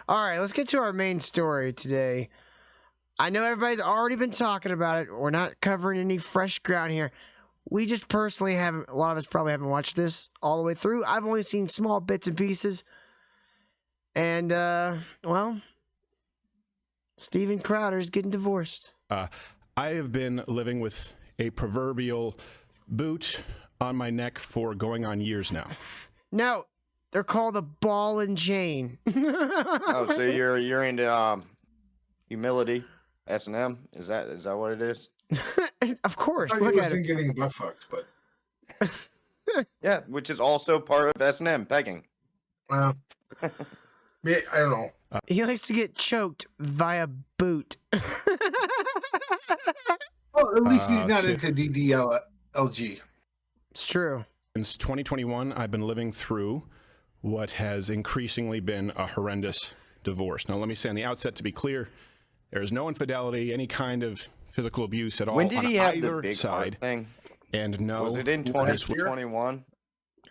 All right, let's get to our main story today. I know everybody's already been talking about it. We're not covering any fresh ground here. We just personally haven't, a lot of us probably haven't watched this all the way through. I've only seen small bits and pieces. And, well, Steven Crowder's getting divorced. I have been living with a proverbial boot on my neck for going on years now. No, they're called a ball and chain. Oh, so you're into humility, S&M? Is that what it is? Of course. I Look at wasn't it. getting butt fucked, but Yeah, which is also part of S&M, pegging. well, I don't know. He likes to get choked via boot. Well, at least he's not into DDLG. It's true. Since 2021, I've been living through what has increasingly been a horrendous divorce. Now, let me say on the outset, to be clear, there is no infidelity, any kind of physical abuse at all When did on he have either the big side. heart thing? And no, Was it in 2021?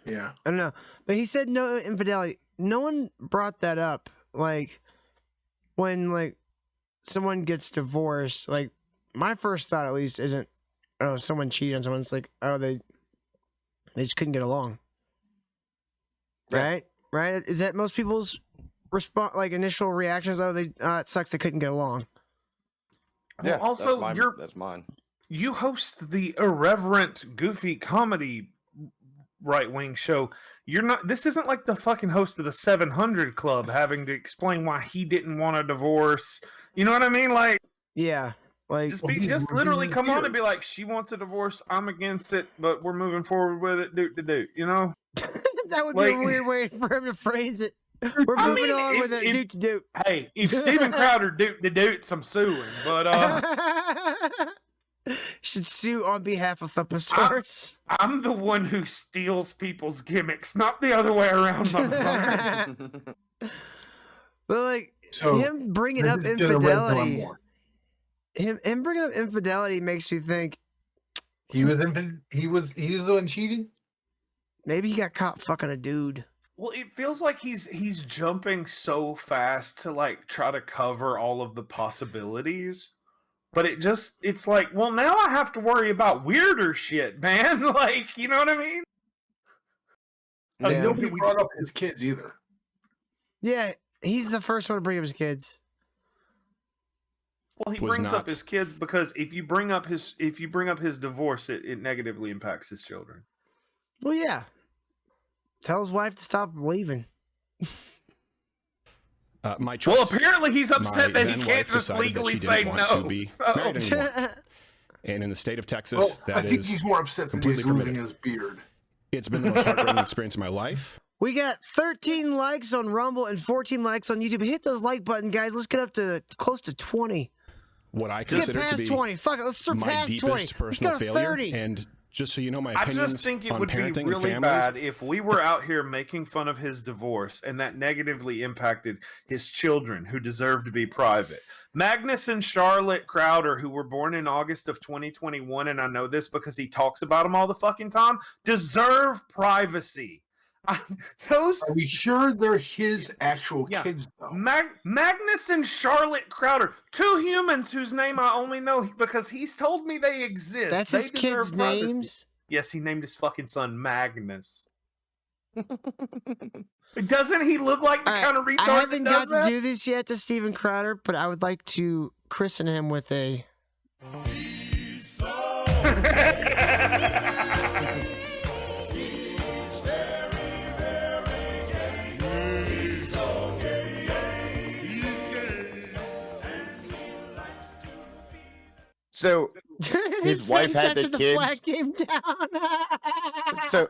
Yeah. I don't know. But he said no infidelity. No one brought that up. Like, when, like, someone gets divorced, like, my first thought, at least, isn't, oh, someone cheated on someone. It's like, oh, they just couldn't get along. Yeah. Right? Right? Is that most people's response, like, initial reactions? Oh, it sucks they couldn't get along. Yeah, Well, also, that's mine. you host the irreverent, goofy comedy right-wing show. You're not. This isn't like the fucking host of the 700 Club having to explain why he didn't want a divorce. You know what I mean? Like, Yeah. Like, just literally come on and be like, she wants a divorce, I'm against it, but we're moving forward with it. Do. You know? that would be a weird way for him to phrase it. We're moving on with it. Doot to doot. Hey, if Steven Crowder doots, I'm suing. But should sue on behalf of Thuposaurus. I'm the one who steals people's gimmicks, not the other way around, motherfucker. But like, So him bringing up this is gonna red one infidelity, more. him bringing up infidelity makes me think He was the one cheating. maybe he got caught fucking a dude. Well, it feels like he's jumping so fast to like try to cover all of the possibilities. But it's like, well, now I have to worry about weirder shit, man. Like, you know what I mean? And nobody brought up his kids either. Yeah, he's the first one to bring up his kids. Well, he Was brings not. up his kids because if you bring up his divorce, it negatively impacts his children. Well, yeah. Tell his wife to stop leaving. My choice. Well, apparently he's upset My that he then can't wife just decided that legally she say didn't want to no. be So- married anymore. And in the state of Texas, Well, I that think is he's more upset that completely he's losing committed. his beard. It's been the most heartbreaking experience of my life. We got 13 likes on Rumble and 14 likes on YouTube. Hit those like button, guys. Let's get up to close to 20. What I Let's get consider to past be 20. Fuck it. Let's my surpass 20. deepest Let's personal go to failure. 30. And just so you know, my I opinions just think it on would be parenting really and families. bad if we were out here making fun of his divorce and that negatively impacted his children who deserve to be private. Magnus and Charlotte Crowder, who were born in August of 2021, and I know this because he talks about them all the fucking time, deserve privacy. Those Are we sure they're his actual kids, though? Magnus and Charlotte Crowder, two humans whose name I only know because he's told me they exist. That's They his deserve kids' privacy. names? Yes, he named his fucking son Magnus. Doesn't he look like the All right, kind of retard I haven't that got does to that? do this yet to Steven Crowder, but I would like to christen him with a... So his wife had the kids. flag came down.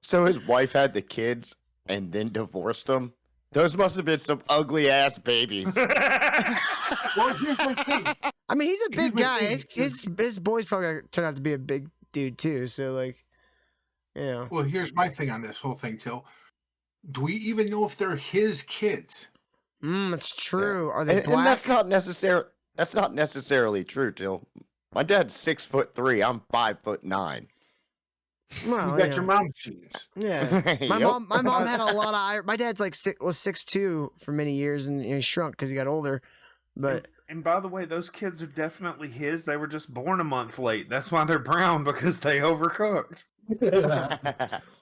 So his wife had the kids and then divorced them. Those must have been some ugly ass babies. Well, here's my thing. I mean, he's a big Here's my guy. thing. His boy's probably gonna turn out to be a big dude too. So like, you know. Well, here's my thing on this whole thing, Till. Do we even know if they're his kids? It's true. Are they and black? that's not necessarily true, Till. My dad's 6'3". I'm 5'9". Well, You got your mom's genes. Yeah. My Yep. mom had a lot of. My dad's like was 6'2" for many years, and he shrunk because he got older. But And by the way, those kids are definitely his. They were just born a month late. That's why they're brown, because they overcooked.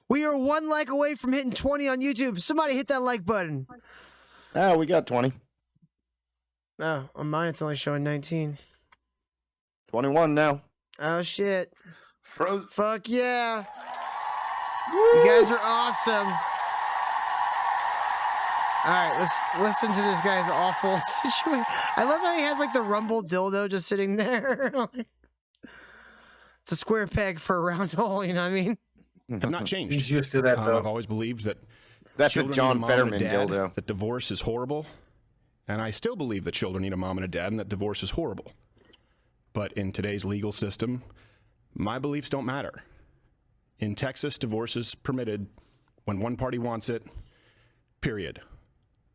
we are one like away from hitting 20 on YouTube. Somebody hit that like button. Oh, we got 20. Oh, on mine it's only showing 19. 21 now. Oh shit. Fuck yeah. You guys are awesome. All right, let's listen to this guy's awful situation. I love that he has like the rumble dildo just sitting there. It's a square peg for a round hole, you know what I mean? Have not changed. He's used to that, though. I've always believed that That's a children John need a mom and a Fetterman dad, dildo. that divorce is horrible, and I still believe that children need a mom and a dad, and that divorce is horrible. But in today's legal system, my beliefs don't matter. In Texas, divorce is permitted when one party wants it, period.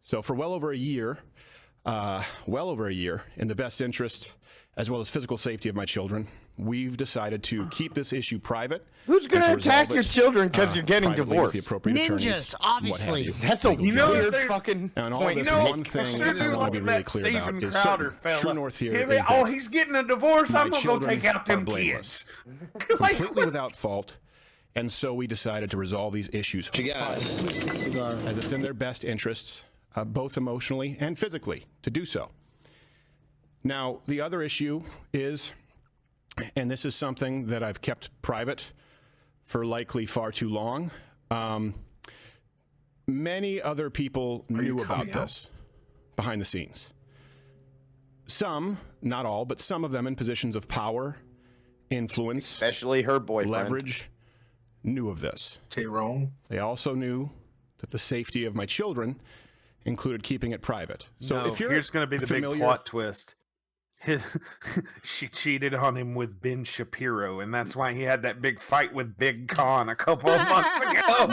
So for well over a year, in the best interest as well as physical safety of my children, we've decided to keep this issue private. Who's going to and attack your resolve it, children because you're getting privately with the divorced? appropriate attorneys, Ninjas, what have obviously. you. That's a Legal know, weird they're- fucking Now, in all point. this, You know, one thing sure do I want like to be really that clear Steven about is Crowder certain. fella. True north here He'll be, is oh, that he's getting a divorce. my I'm going to go children take out them are blameless. kids. Like, completely without fault, and so we decided to resolve these issues as it's in their best interests, both emotionally and physically, to do so. Now, the other issue is, and this is something that I've kept private for likely far too long, many other people knew about this behind the scenes. Some, not all, but some of them in positions of power, influence, Especially her boyfriend. leverage, knew of this. Tyrone. They also knew that the safety of my children included keeping it private. So no, if you're here's going to be the familiar, big plot twist. She cheated on him with Ben Shapiro, and that's why he had that big fight with Big Con a couple of months ago.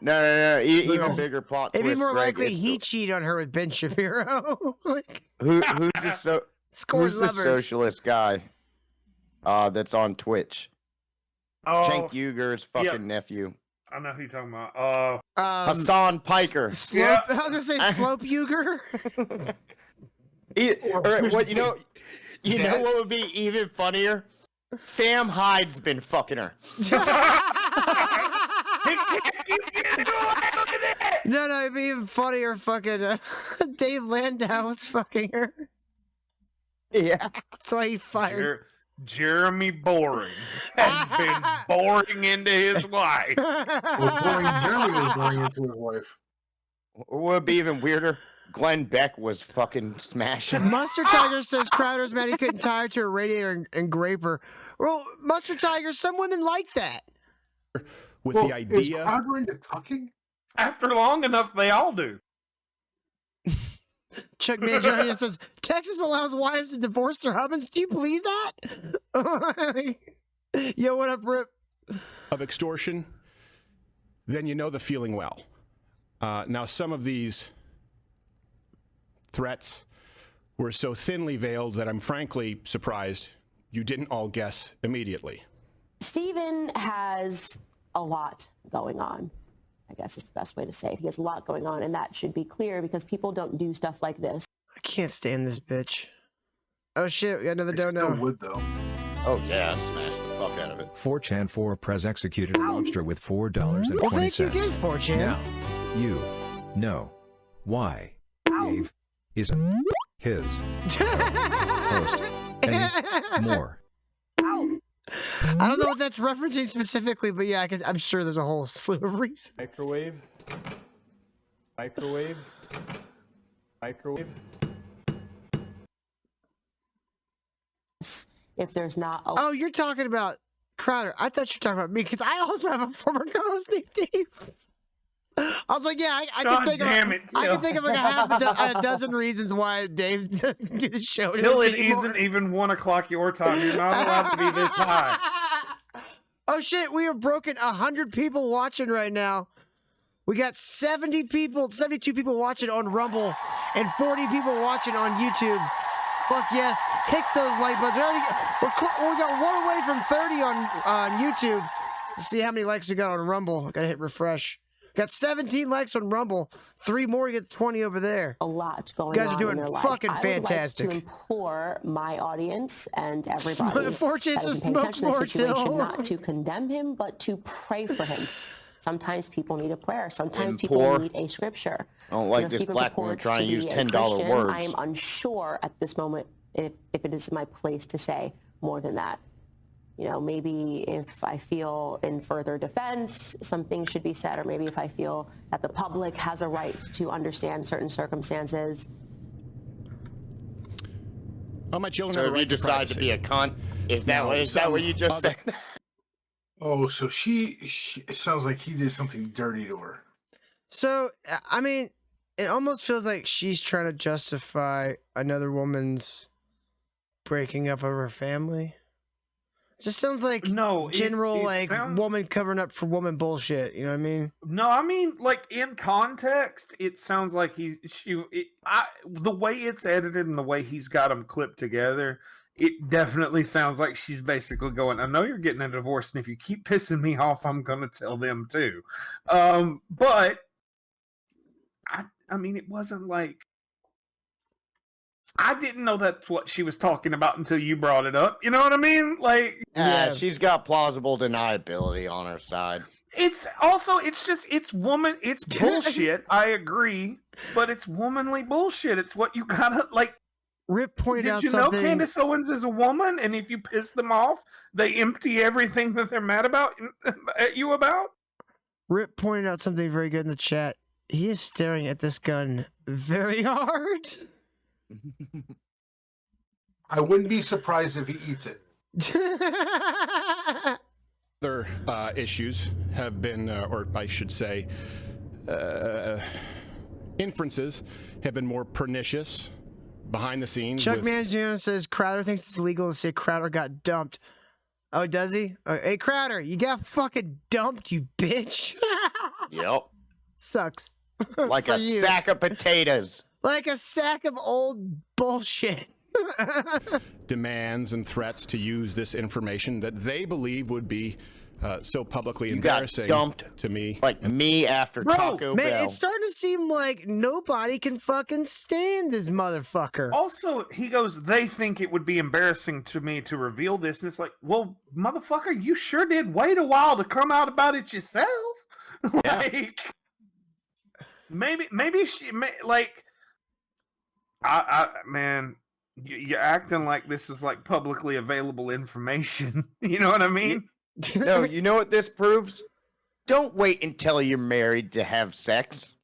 No. Even bigger plot It'd be twist, more Greg. likely It's he cheated on her with Ben Shapiro. Like, who's the score who's the lovers. socialist guy that's on Twitch? Oh, Cenk Uygur's fucking nephew. I know who you're talking about. Hassan Piker. Slope, I was gonna say Slope Uger. What you know what would be even funnier? Sam Hyde's been fucking her. No, it'd be even funnier. Fucking Dave Landau was fucking her. Yeah. That's why he fired. Jeremy Boring has been boring into his wife. Jeremy was boring into his wife. Or would it be even weirder? Glenn Beck was fucking smashing. Mustard Tiger says Crowder's mad he couldn't tie her to a radiator and grape her. Well, Mustard Tiger, some women like that. with Well, the is idea. Crowder into tucking? After long enough, they all do. Chuck Mangione says Texas allows wives to divorce their husbands. Do you believe that? Yo, what up, Rip? Of extortion, then you know the feeling well. Now, some of these threats were so thinly veiled that I'm frankly surprised you didn't all guess immediately. Stephen has a lot going on, I guess is the best way to say it. He has a lot going on, and that should be clear because people don't do stuff like this. I can't stand this bitch. Oh shit, we got another Still dono. would though. Oh yeah, I'd smash the fuck out of it. 4chan 4 Prez executed a lobster with $4.20. Well, thank you again, 4chan. Now, you know why Dave isn't his host anymore. I don't know what that's referencing specifically, but yeah, I'm sure there's a whole slew of reasons. Microwave. If there's not a Oh, you're talking about Crowder. I thought you were talking about me because I also have a former co-host named Dave. I was like, yeah, I God can think damn of, it, I can Jill. think of like a dozen reasons why Dave doesn't do the show. Till it anymore. isn't even 1 o'clock your time. You're not allowed to be this high. Oh shit, we are broken 100 people watching right now. We got 72 people watching on Rumble and 40 people watching on YouTube. Fuck yes, hit those like buttons. We got one away from 30 on YouTube. Let's see how many likes we got on Rumble. Gotta hit refresh. Got 17 likes on Rumble. 3 more to get 20 over there. A lot going on. You guys are doing in their life. fucking I fantastic. would like to implore my audience and everybody that Fortune's is to paying smoke attention to the more situation till. not to condemn him, but to pray for him. Sometimes people need a prayer. Sometimes And people poor. need a scripture. I don't like You know, this Stephen black woman purports trying to use be a $10 Christian. words. I am unsure at this moment if it is my place to say more than that. You know, maybe if I feel in further defense, something should be said, or maybe if I feel that the public has a right to understand certain circumstances. Oh, my children So have a if you right to decide to be a cunt, is that what you just said? Oh, so she it sounds like he did something dirty to her. So, I mean, it almost feels like she's trying to justify another woman's breaking up of her family. Just sounds like general woman covering up for woman bullshit. You know what I mean? No, I mean, like, in context, it sounds like the way it's edited and the way he's got them clipped together, it definitely sounds like she's basically going, I know you're getting a divorce, and if you keep pissing me off, I'm going to tell them too. But, I mean, it wasn't like, I didn't know that's what she was talking about until you brought it up. You know what I mean? Like, yeah, she's got plausible deniability on her side. It's bullshit. I agree, but it's womanly bullshit. It's what you gotta like. Rip pointed out Did you something. know Candace Owens is a woman, and if you piss them off, they empty everything that they're mad about at you about? Rip pointed out something very good in the chat. He is staring at this gun very hard. I wouldn't be surprised if he eats it. Other issues have been, or I should say, inferences have been more pernicious behind the scenes. Chuck Mangione says Crowder thinks it's illegal to say Crowder got dumped. Oh, does he? Hey, Crowder, you got fucking dumped, you bitch. Yep. Sucks. Like a sack of potatoes. Like a sack of old bullshit. Demands and threats to use this information that they believe would be so publicly You embarrassing got dumped to me. Like me after Taco man, Bell. it's starting to seem like nobody can fucking stand this motherfucker. Also, he goes, they think it would be embarrassing to me to reveal this. And it's like, well, motherfucker, you sure did wait a while to come out about it yourself. Like, maybe she, like, man, you're acting like this is like publicly available information. You know what I mean? No, you know what this proves? Don't wait until you're married to have sex.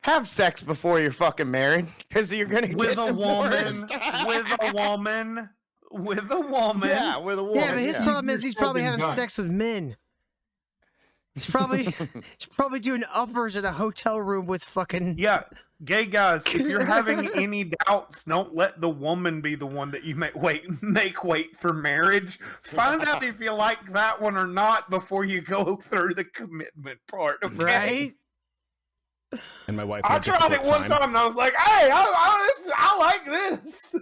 Have sex before you're fucking married, because you're gonna With get a divorced. with a woman. Yeah, with a woman. Yeah, but his problem is he's probably having sex with men. He's probably doing uppers in a hotel room with fucking... Yeah, gay guys, if you're having any doubts, don't let the woman be the one that you make wait for marriage. Find out if you like that one or not before you go through the commitment part, okay? Right? And my wife. I tried it one time and I was like, hey, I like this.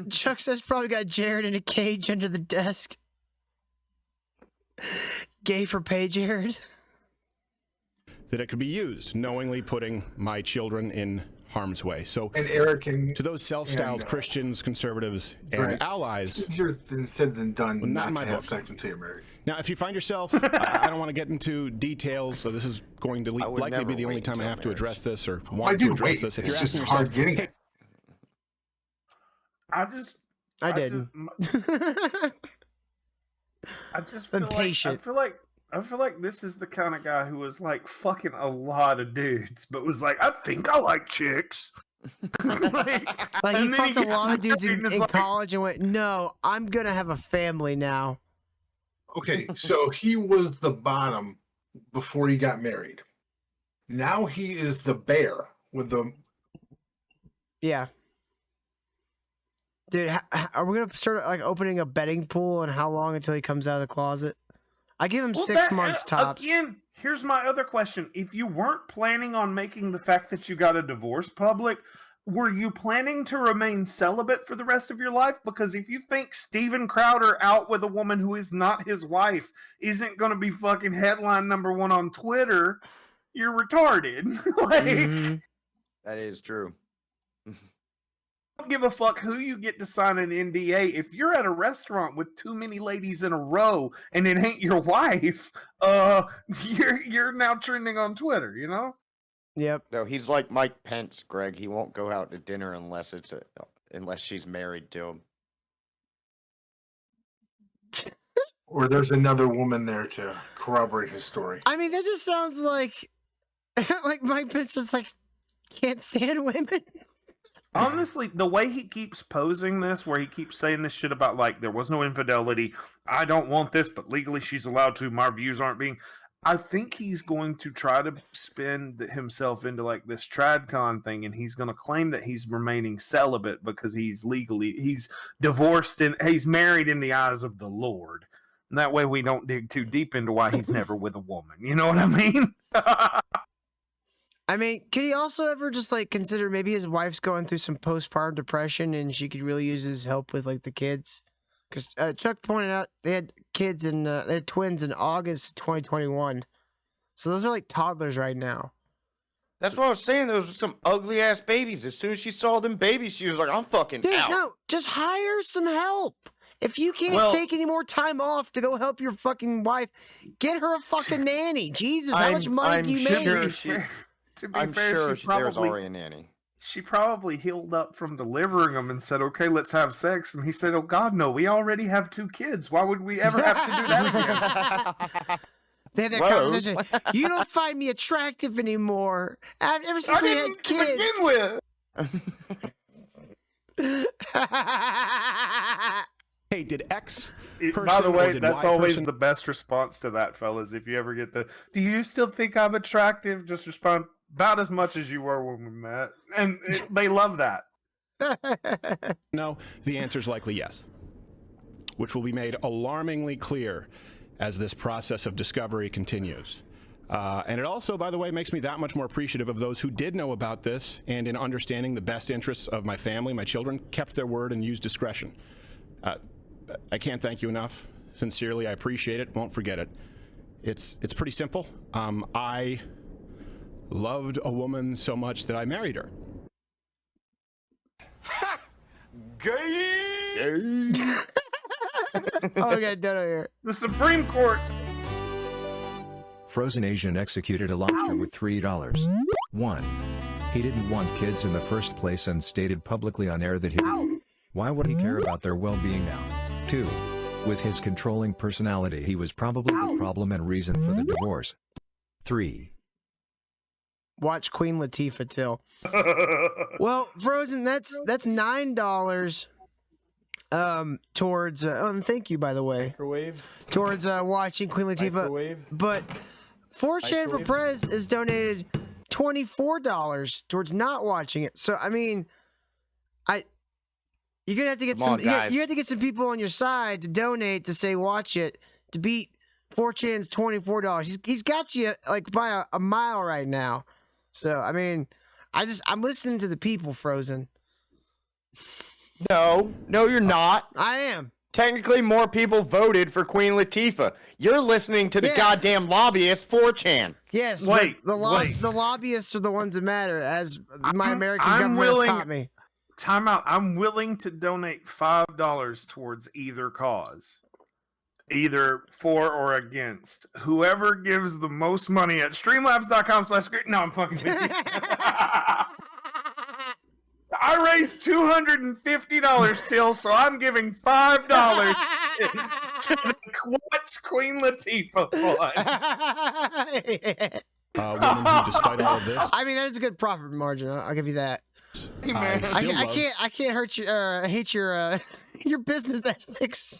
Chuck says probably got Jared in a cage under the desk. Gay for pay, Jared. That it could be used, knowingly putting my children in harm's way. So, and Eric and to those self-styled Christians, conservatives, and allies, it's easier said than done not not to have sex until you're married. Now, if you find yourself, I don't want to get into details, so this is going to likely be the only time I have to address this or want to address this. If you're asking yourself, hard getting it. I didn't. I just feel impatient. I feel like this is the kind of guy who was like fucking a lot of dudes, but was like, I think I like chicks. like he fucked a lot of dudes in college and went, no, I'm gonna have a family now. Okay, so he was the bottom before he got married. Now he is the bear with the... Yeah. Dude, are we gonna start like opening a betting pool on how long until he comes out of the closet? I give him 6 months tops. Again, here's my other question. If you weren't planning on making the fact that you got a divorce public, were you planning to remain celibate for the rest of your life? Because if you think Steven Crowder out with a woman who is not his wife isn't going to be fucking headline #1 on Twitter, you're retarded. Like, That is true. don't give a fuck who you get to sign an NDA. If you're at a restaurant with too many ladies in a row and it ain't your wife, you're now trending on Twitter, you know? Yep. No, he's like Mike Pence, Greg. He won't go out to dinner unless unless she's married to him. Or there's another woman there to corroborate his story. I mean, that just sounds like like Mike Pence just like can't stand women. Honestly, the way he keeps posing this, where he keeps saying this shit about, like, there was no infidelity, I don't want this, but legally she's allowed to, my views aren't being... I think he's going to try to spin himself into, like, this TradCon thing, and he's going to claim that he's remaining celibate because he's divorced and he's married in the eyes of the Lord. And that way we don't dig too deep into why he's never with a woman. You know what I mean? I mean, could he also ever just like consider maybe his wife's going through some postpartum depression and she could really use his help with like the kids? Because Chuck pointed out they had kids and they had twins in August 2021, so those are like toddlers right now. That's what I was saying. Those were some ugly ass babies. As soon as she saw them babies, she was like, "I'm fucking Dude, out." no, just hire some help. If you can't take any more time off to go help your fucking wife, get her a fucking nanny. Jesus, how much money do you make? To be I'm fair, sure she there's probably already a nanny. She probably healed up from delivering him and said, "Okay, let's have sex." And he said, "Oh God, no! We already have 2 kids. Why would we ever have to do that again?" They had that conversation. You don't find me attractive anymore. Ever since we had kids. To begin with. Hey, did X By the way, did that's Y always person- the best response to that, fellas. If you ever get the, "Do you still think I'm attractive?" Just respond, "About as much as you were when we met." And they love that. No, the answer is likely yes, which will be made alarmingly clear as this process of discovery continues. And it also, by the way, makes me that much more appreciative of those who did know about this and, in understanding the best interests of my family, my children, kept their word and used discretion. I can't thank you enough. Sincerely, I appreciate it. Won't forget it. It's pretty simple. I loved a woman so much that I married her. Okay, done here. The Supreme Court. Frozen Asian executed a lobster with $3. 1. He didn't want kids in the first place and stated publicly on air that why would he care about their well-being now? 2. With his controlling personality, he was probably the problem and reason for the divorce. 3. Watch Queen Latifah till. Well, Frozen, that's $9 towards thank you, by the way. Microwave. Towards watching Queen Latifah. Microwave. But 4chan for Microwave. Prez has donated $24 towards not watching it. So I mean, you're gonna have to get Come on, guys. you have to get some people on your side to donate to say watch it to beat 4chan's $24. He's got you like by a mile right now. So I mean, I'm listening to the people, Frozen. No, you're not. I am. Technically, more people voted for Queen Latifah. You're listening to the goddamn lobbyist 4chan. Yes, wait, but wait. the lobbyists are the ones that matter, as my American I'm government willing- has taught me. Time out. I'm willing to donate $5 towards either cause, either for or against. Whoever gives the most money at streamlabs.com/. No, I'm fucking with you. I raised $250 till, so I'm giving $5 to the Watch Queen Latifah fund. Woman who, despite all of this, I mean, that is a good profit margin. I'll give you that. Hey, man. I still love- I can't hurt you. Hate your your business ethics.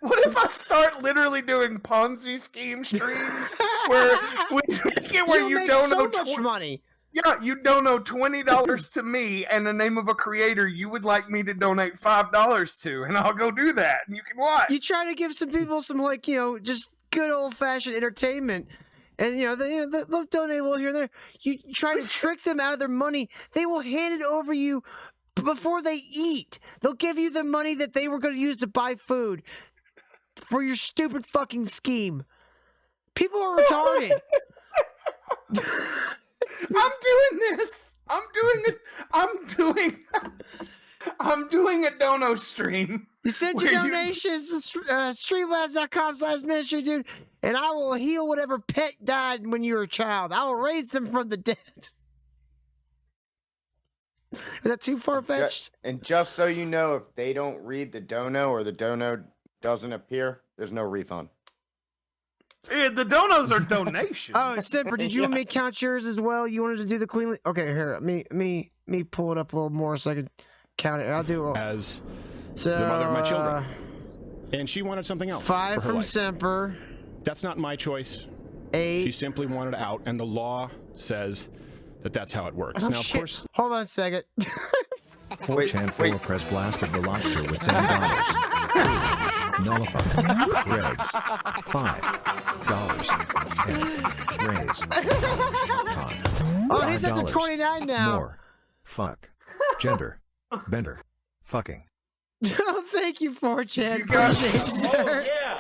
What if I start literally doing Ponzi scheme streams where you make don't so know much money. Yeah, you don't know $20 to me and the name of a creator you would like me to donate $5 to, and I'll go do that, and you can watch. You try to give some people some just good old fashioned entertainment, And, they'll donate a little here and there. You try to trick them out of their money. They will hand it over you before they eat. They'll give you the money that they were going to use to buy food for your stupid fucking scheme. People are retarded. I'm doing this. I'm doing a dono stream. You send your donations to streamlabs.com/ministry, dude, and I will heal whatever pet died when you were a child. I will raise them from the dead. Is that too far-fetched? And just so you know, if they don't read the dono or the dono doesn't appear, there's no refund. Yeah, the donos are donations. Oh, Simper, did you want me to count yours as well? You wanted to do the Queen? Okay, here, me pull it up a little more so I can count it. I'll do it. As the mother of my children. And she wanted something else. 5 for her from life. Semper. That's not my choice. 8. She simply wanted out, and the law says that that's how it works. Oh, now, shit. of course, Hold on a second. 4chan full press blasted the lobster with $10. Nullify. Regs. $5. And raise. Con. Oh, he's up to $5. 29 now. More. Fuck. Gender. Bender. Fucking. Oh, thank you, 4chan. You guys, Appreciate you, sir. yeah.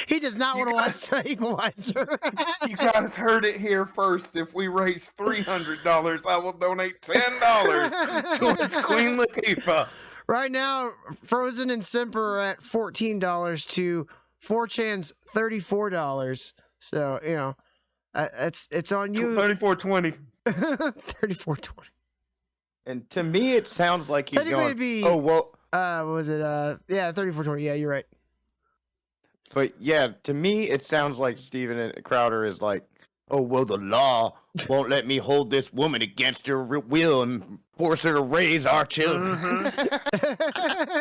He does not want to watch the Equalizer. You guys heard it here first. If we raise $300, I will donate $10 towards Queen Latifah. Right now, Frozen and Simper are at $14 to 4chan's $34. So, it's on you. $34.20. $34.20. And to me, it sounds like he's Technically, going, it'd be, oh, well, what was it? Yeah, $34.20. Yeah, you're right. but yeah, to me, it sounds like Steven Crowder is like, oh, well, the law won't let me hold this woman against her will and force her to raise our children. Mm-hmm.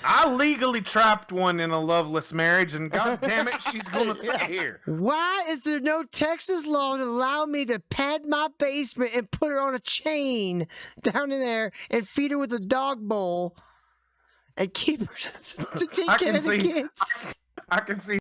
I legally trapped one in a loveless marriage, and god damn it, she's gonna stay here. Why is there no Texas law to allow me to pad my basement and put her on a chain down in there and feed her with a dog bowl and keep her to take care of the kids? I can see